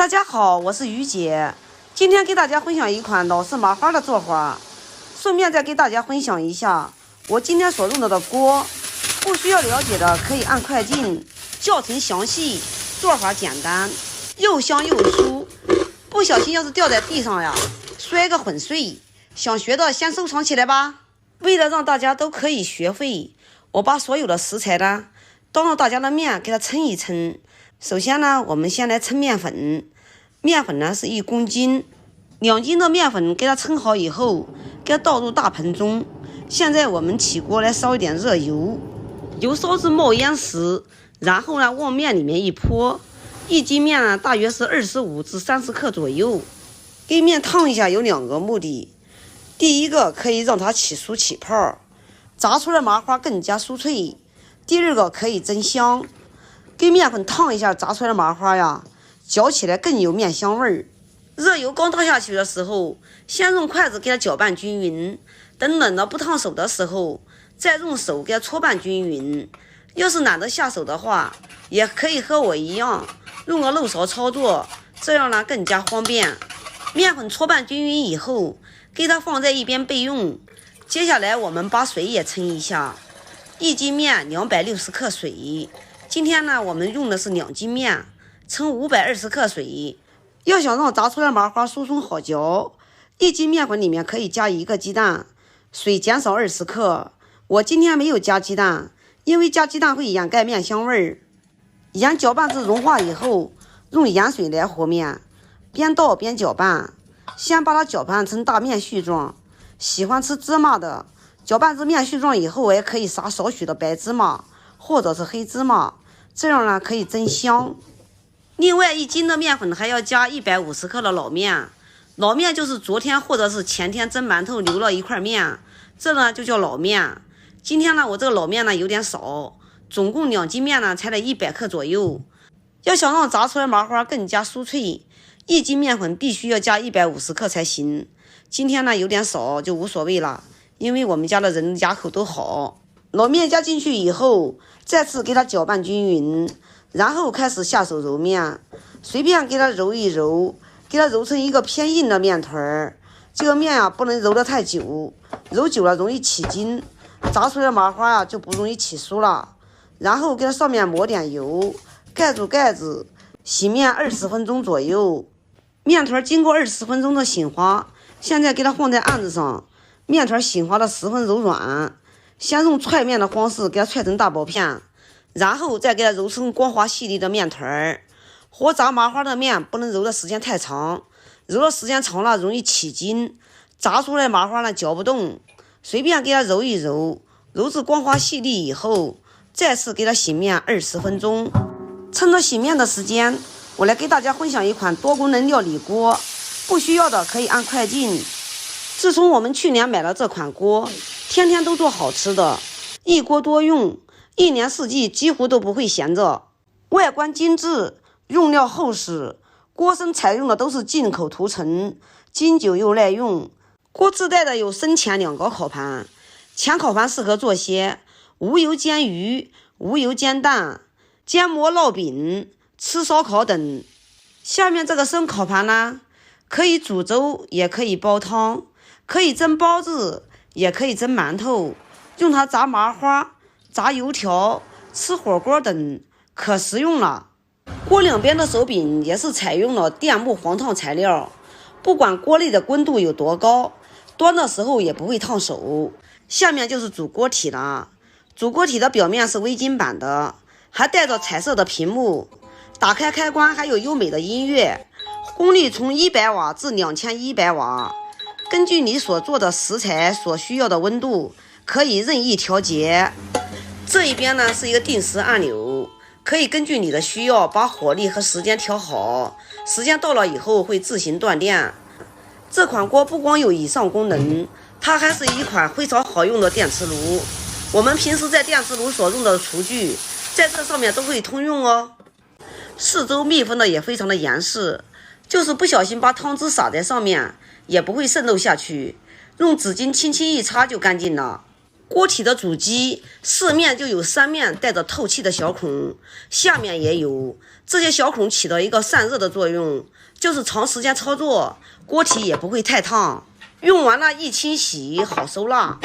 大家好，我是于姐，今天给大家分享一款老式麻花的做法，顺便再给大家分享一下我今天所用到的锅。不需要了解的可以按快进，教程详细，做法简单，又香又酥。不小心要是掉在地上呀，摔个粉碎，想学的先收藏起来吧。为了让大家都可以学会，我把所有的食材呢当着大家的面给它称一称。首先呢，我们先来称面粉。面粉呢是1公斤，2斤的面粉给它称好以后，给它倒入大盆中。现在我们起锅来烧一点热油，油烧至冒烟时，然后呢往面里面一泼。1斤面呢大约是25至30克左右。给面烫一下有2个目的，第一个可以让它起酥起泡，炸出来麻花更加酥脆；第二个可以增香。给面粉烫一下炸出来的麻花呀，嚼起来更有面香味儿。热油刚倒下去的时候，先用筷子给它搅拌均匀，等冷了不烫手的时候，再用手给它搓拌均匀。要是懒得下手的话，也可以和我一样用个漏勺操作，这样呢更加方便。面粉搓拌均匀以后，给它放在一边备用。接下来我们把水也称一下，1斤面260克水。今天呢我们用的是2斤面，称520克水。要想让炸出来麻花酥松好嚼，1斤面粉里面可以加1个鸡蛋，水减少20克。我今天没有加鸡蛋，因为加鸡蛋会掩盖面香味儿。盐搅拌至融化以后，用盐水来和面，边倒边搅拌。先把它搅拌成大面絮状，喜欢吃芝麻的，搅拌至面絮状以后，也可以撒少许的白芝麻或者是黑芝麻，这样呢可以增香。另外1斤的面粉还要加150克的老面，老面就是昨天或者是前天蒸馒头留了一块面，这呢就叫老面。今天呢我这个老面呢有点少，总共2斤面呢才得100克左右。要想让炸出来麻花更加酥脆，1斤面粉必须要加150克才行。今天呢有点少就无所谓了，因为我们家的人牙口都好。老面加进去以后，再次给它搅拌均匀，然后开始下手揉面，随便给它揉一揉，给它揉成一个偏硬的面团儿。这个面不能揉得太久，揉久了容易起筋，炸出来的麻花就不容易起酥了。然后给它上面抹点油，盖住盖子，洗面20分钟左右。面团经过20分钟的醒滑，现在给它放在案子上，面团醒滑的十分柔软。先用踹面的方式给它踹成大薄片，然后再给它揉成光滑细腻的面团儿。和炸麻花的面不能揉的时间太长，揉的时间长了容易起筋，炸出来麻花呢嚼不动。随便给它揉一揉，揉至光滑细腻以后，再次给它洗面20分钟。趁着洗面的时间，我来给大家分享一款多功能料理锅，不需要的可以按快进。自从我们去年买了这款锅，天天都做好吃的，一锅多用，1年4季几乎都不会闲着。外观精致，用料厚实，锅身采用的都是进口涂层，经久又耐用。锅自带的有深浅2个烤盘，前烤盘适合做些无油煎鱼、无油煎蛋、煎馍烙饼、吃烧烤等。下面这个深烤盘呢，可以煮粥，也可以煲汤，可以蒸包子，也可以蒸馒头，用它炸麻花、炸油条、吃火锅等，可实用了。锅两边的手柄也是采用了电木黄烫材料，不管锅内的温度有多高，端的时候也不会烫手。下面就是主锅体了，主锅体的表面是微晶板的，还带着彩色的屏幕，打开开关还有优美的音乐，功率从100瓦至2100瓦。根据你所做的食材所需要的温度，可以任意调节。这一边呢是一个定时按钮，可以根据你的需要把火力和时间调好，时间到了以后会自行断电。这款锅不光有以上功能，它还是一款非常好用的电磁炉。我们平时在电磁炉所用的厨具，在这上面都会通用哦。四周密封的也非常的严实，就是不小心把汤汁洒在上面，也不会渗漏下去，用纸巾轻轻一擦就干净了。锅体的主机四面就有3面带着透气的小孔，下面也有，这些小孔起到一个散热的作用，就是长时间操作，锅体也不会太烫。用完了一清洗，好收纳，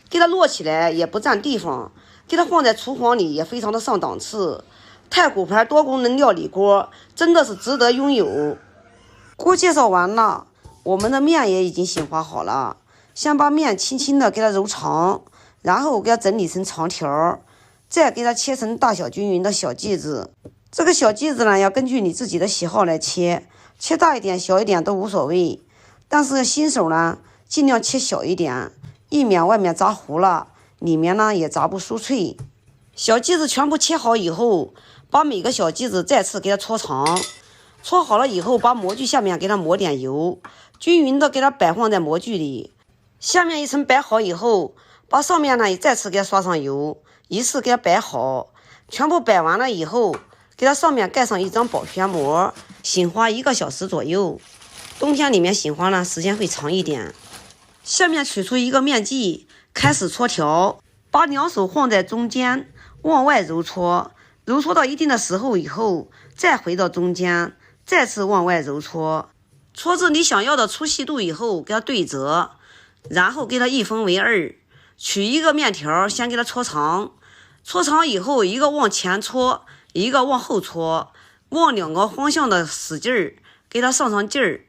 给它摞起来也不占地方，给它放在厨房里也非常的上档次。太古牌多功能料理锅真的是值得拥有。锅介绍完了，我们的面也已经醒发好了，先把面轻轻的给它揉长，然后给它整理成长条，再给它切成大小均匀的小剂子。这个小剂子呢，要根据你自己的喜好来切，切大一点小一点都无所谓，但是新手呢尽量切小一点，以免外面炸糊了，里面呢也炸不酥脆。小剂子全部切好以后，把每个小剂子再次给它搓长，搓好了以后，把模具下面给它抹点油，均匀的给它摆放在模具里。下面一层摆好以后，把上面呢再次给它刷上油，一次给它摆好。全部摆完了以后，给它上面盖上一张保鲜膜，醒发1个小时左右。冬天里面醒发呢时间会长一点。下面取出一个面剂，开始搓条，把2手放在中间，往外揉搓，揉搓到一定的时候以后，再回到中间，再次往外揉搓，搓至你想要的粗细度以后，给它对折，然后给它一分为2，取一个面条先给它搓长，搓长以后，一个往前搓，一个往后搓，往2个方向的使劲儿，给它上劲儿，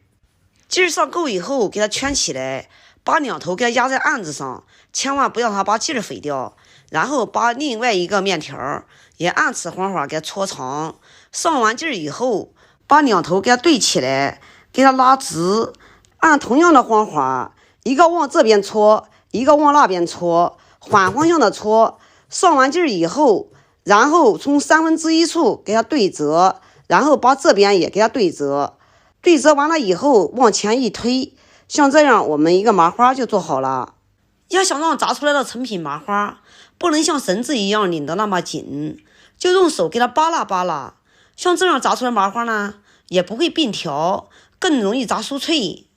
劲儿上够以后，给它圈起来，把2头给它压在案子上，千万不要让它把劲儿飞掉。然后把另外一个面条也按此方法给它搓长，上完劲儿以后，把2头给它对起来，给它拉直，按同样的方法，一个往这边搓，一个往那边搓，反方向的搓，上完劲儿以后，然后从1/3处给它对折，然后把这边也给它对折，对折完了以后往前一推，像这样我们一个麻花就做好了。要想让炸出来的成品麻花不能像绳子一样拧得那么紧，就用手给它扒拉扒拉，像这样炸出来麻花呢也不会并条，更容易炸酥脆。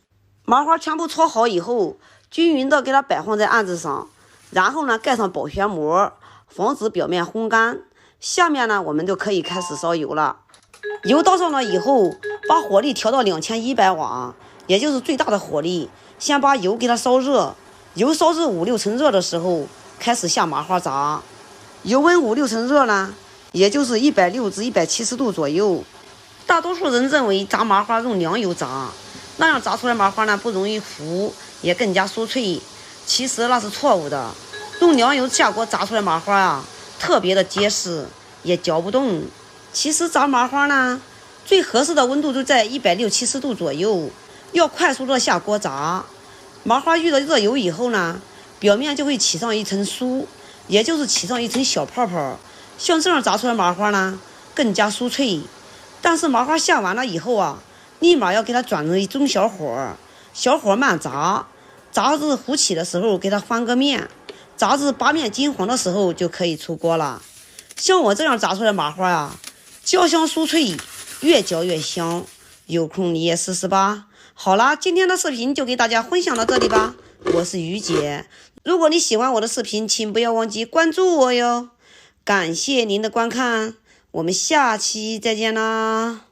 麻花全部搓好以后，均匀的给它摆放在案子上，然后呢盖上保鲜膜，防止表面烘干。下面呢我们就可以开始烧油了。油倒上了以后，把火力调到2100瓦，也就是最大的火力，先把油给它烧热，油烧至5、6成热的时候，开始下麻花炸。油温5、6成热呢，也就是160至170度左右。大多数人认为炸麻花用凉油炸，那样炸出来麻花呢不容易糊，也更加酥脆。其实那是错误的，用凉油下锅炸出来麻花啊，特别的结实，也嚼不动。其实炸麻花呢，最合适的温度就在160、70度左右，要快速的下锅炸。麻花遇到热油以后呢，表面就会起上一层酥，也就是起上一层小泡泡，像这样炸出来麻花呢更加酥脆。但是麻花下完了以后啊，立马要给它转成中小火，小火慢炸，炸至糊起的时候给它翻个面，炸至八面金黄的时候就可以出锅了。像我这样炸出来麻花啊，焦香酥脆，越嚼越香，有空你也试试吧。好啦，今天的视频就给大家分享到这里吧，我是于姐。如果你喜欢我的视频，请不要忘记关注我哟。感谢您的观看，我们下期再见啦。